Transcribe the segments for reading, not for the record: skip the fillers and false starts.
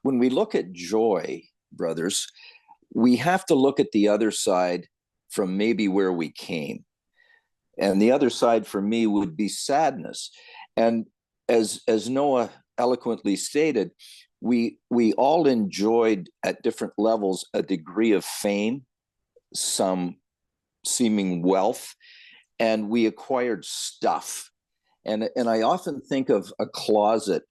when we look at joy, brothers, we have to look at the other side from maybe where we came. And the other side for me would be sadness. And as Noah eloquently stated, we all enjoyed at different levels a degree of fame, some seeming wealth, and we acquired stuff. And I often think of a closet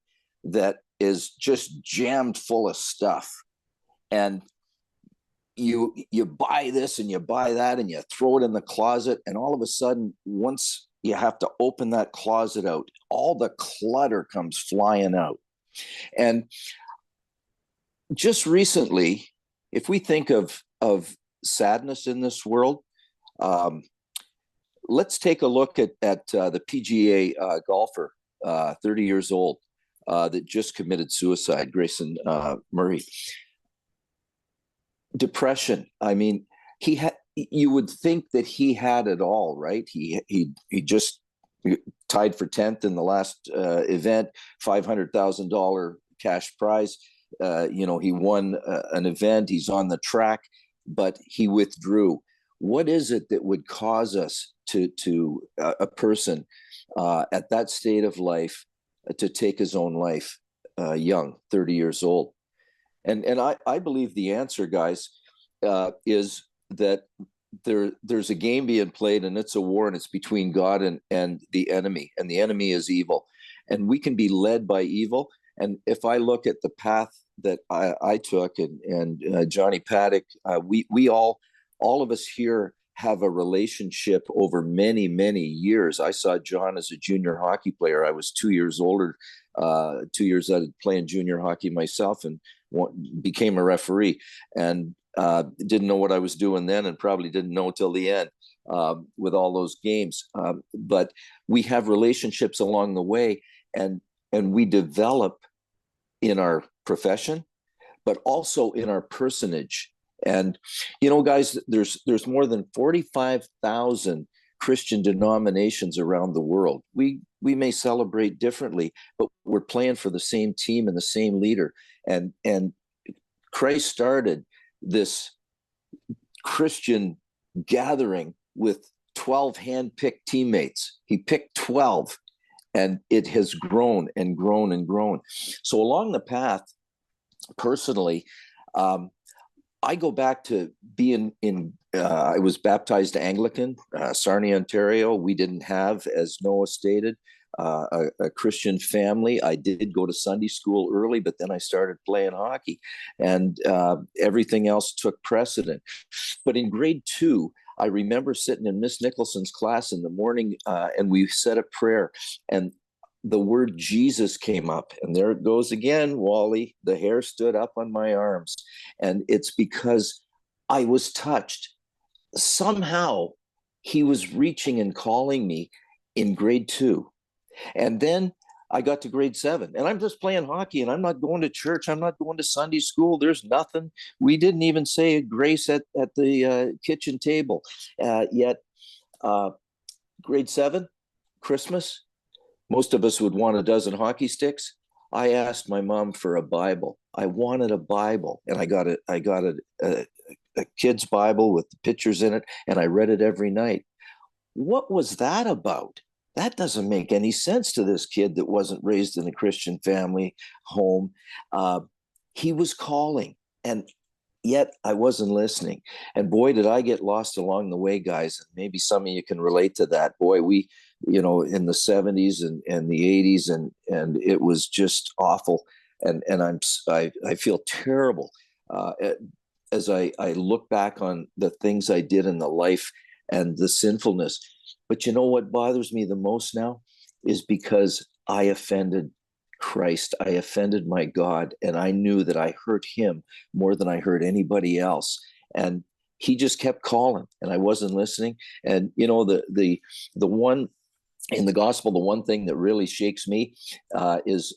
that is just jammed full of stuff. And you buy this and you buy that and you throw it in the closet, and all of a sudden, once you have to open that closet out, all the clutter comes flying out. And just recently, if we think of sadness in this world, let's take a look at the PGA golfer, 30 years old, that just committed suicide, Grayson Murray. Depression. I mean, you would think that he had it all, right? He just tied for 10th in the last event, $500,000 cash prize. He won an event. He's on the track, but he withdrew. What is it that would cause us to a person at that state of life to take his own life, young, 30 years old? And I believe the answer, guys, is that there's a game being played, and it's a war, and it's between God and the enemy is evil. And we can be led by evil. And if I look at the path that I took and Johnny Paddock, we all of us here have a relationship over many, many years. I saw John as a junior hockey player. I was 2 years older, 2 years out of playing junior hockey myself, and became a referee, and didn't know what I was doing then, and probably didn't know till the end with all those games. But we have relationships along the way, and we develop in our profession, but also in our personage. And guys, there's more than 45,000 Christian denominations around the world. We may celebrate differently, but we're playing for the same team and the same leader. And Christ started this Christian gathering with 12 hand-picked teammates. He picked 12, and it has grown and grown and grown. So along the path, personally, I go back to being I was baptized Anglican, Sarnia, Ontario. We didn't have, as Noah stated, a Christian family. I did go to Sunday school early, but then I started playing hockey, and everything else took precedent. But in grade 2, I remember sitting in Miss Nicholson's class in the morning, and we said a prayer, and the word Jesus came up, and there it goes again, Wally. The hair stood up on my arms, and it's because I was touched. Somehow he was reaching and calling me in grade 2. And then I got to grade 7, and I'm just playing hockey, and I'm not going to church. I'm not going to Sunday school. There's nothing. We didn't even say a grace at the kitchen table. Yet grade 7, Christmas, most of us would want a dozen hockey sticks. I asked my mom for a Bible. I wanted a Bible, and I got a kid's Bible with the pictures in it, and I read it every night. What was that about? That doesn't make any sense to this kid that wasn't raised in a Christian family home. He was calling, and yet I wasn't listening. And boy, did I get lost along the way, guys. And maybe some of you can relate to that. Boy, we, in the 70s and the 80s, and it was just awful. And I feel terrible as I look back on the things I did in the life and the sinfulness. But you know what bothers me the most now is because I offended Christ. I offended my God, and I knew that I hurt him more than I hurt anybody else. And he just kept calling, and I wasn't listening. And the one in the gospel, the one thing that really shakes me is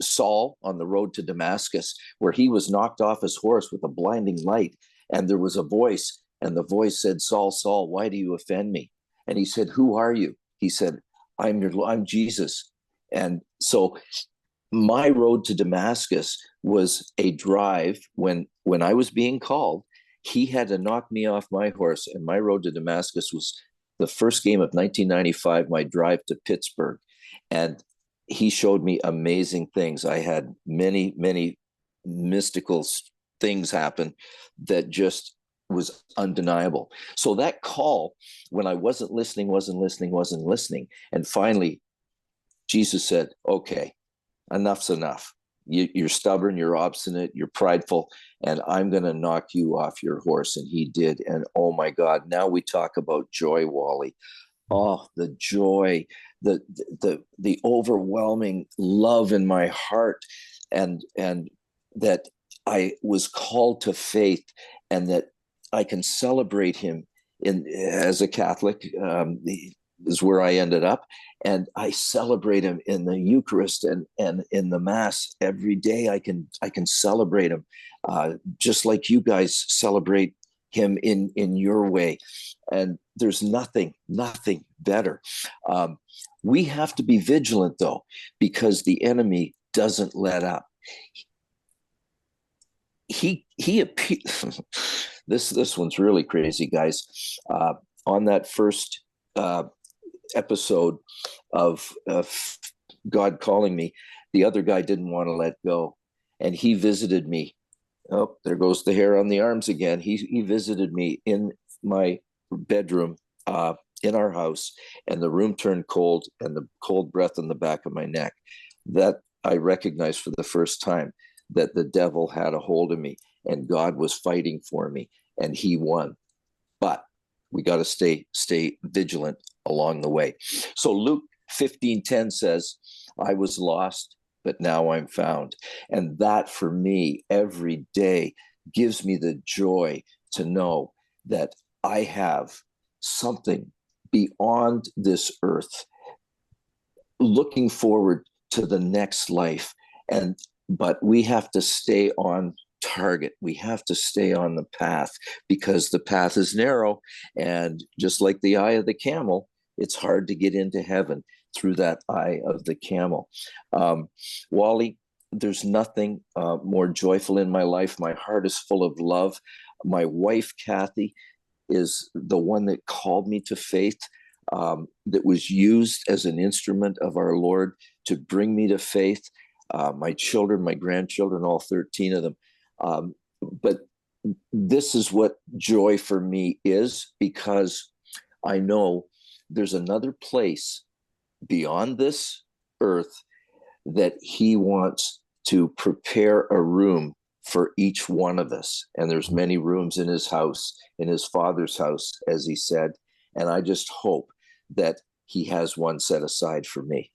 Saul on the road to Damascus, where he was knocked off his horse with a blinding light, and there was a voice, and the voice said, "Saul, Saul, why do you offend me?" And he said, "Who are you?" He said, I'm Jesus." And so my road to Damascus was a drive when I was being called. He had to knock me off my horse, and my road to Damascus was the first game of 1995, my drive to Pittsburgh. And he showed me amazing things. I had many, many mystical things happen that just was undeniable. So that call, when I wasn't listening, and finally Jesus said, okay, enough's enough. You're stubborn, you're obstinate, you're prideful, and I'm going to knock you off your horse. And he did. And oh my God, now we talk about joy, Wally. Oh, the joy, the overwhelming love in my heart, and that I was called to faith, and that I can celebrate him in as a Catholic. Is where I ended up, and I celebrate him in the Eucharist and in the Mass every day. I can celebrate him, just like you guys celebrate him in your way. And there's nothing better. We have to be vigilant though, because the enemy doesn't let up. He this one's really crazy, guys. On that first episode of God calling me, the other guy didn't want to let go, and he visited me. Oh, there goes the hair on the arms again. He visited me in my bedroom in our house, and the room turned cold, and the cold breath in the back of my neck. That I recognized for the first time that the devil had a hold of me, and God was fighting for me, and he won. But we got to stay vigilant along the way. So Luke 15:10 says, I was lost, but now I'm found. And that for me every day gives me the joy to know that I have something beyond this earth, looking forward to the next life. But we have to stay on target. We have to stay on the path, because the path is narrow, and just like the eye of the camel, it's hard to get into heaven through that eye of the camel. Wally, there's nothing more joyful in my life. My heart is full of love. My wife, Kathy, is the one that called me to faith, that was used as an instrument of our Lord to bring me to faith. My children, my grandchildren, all 13 of them. But this is what joy for me is, because I know there's another place beyond this earth that he wants to prepare a room for each one of us. And there's many rooms in his house, in his Father's house, as he said. And I just hope that he has one set aside for me.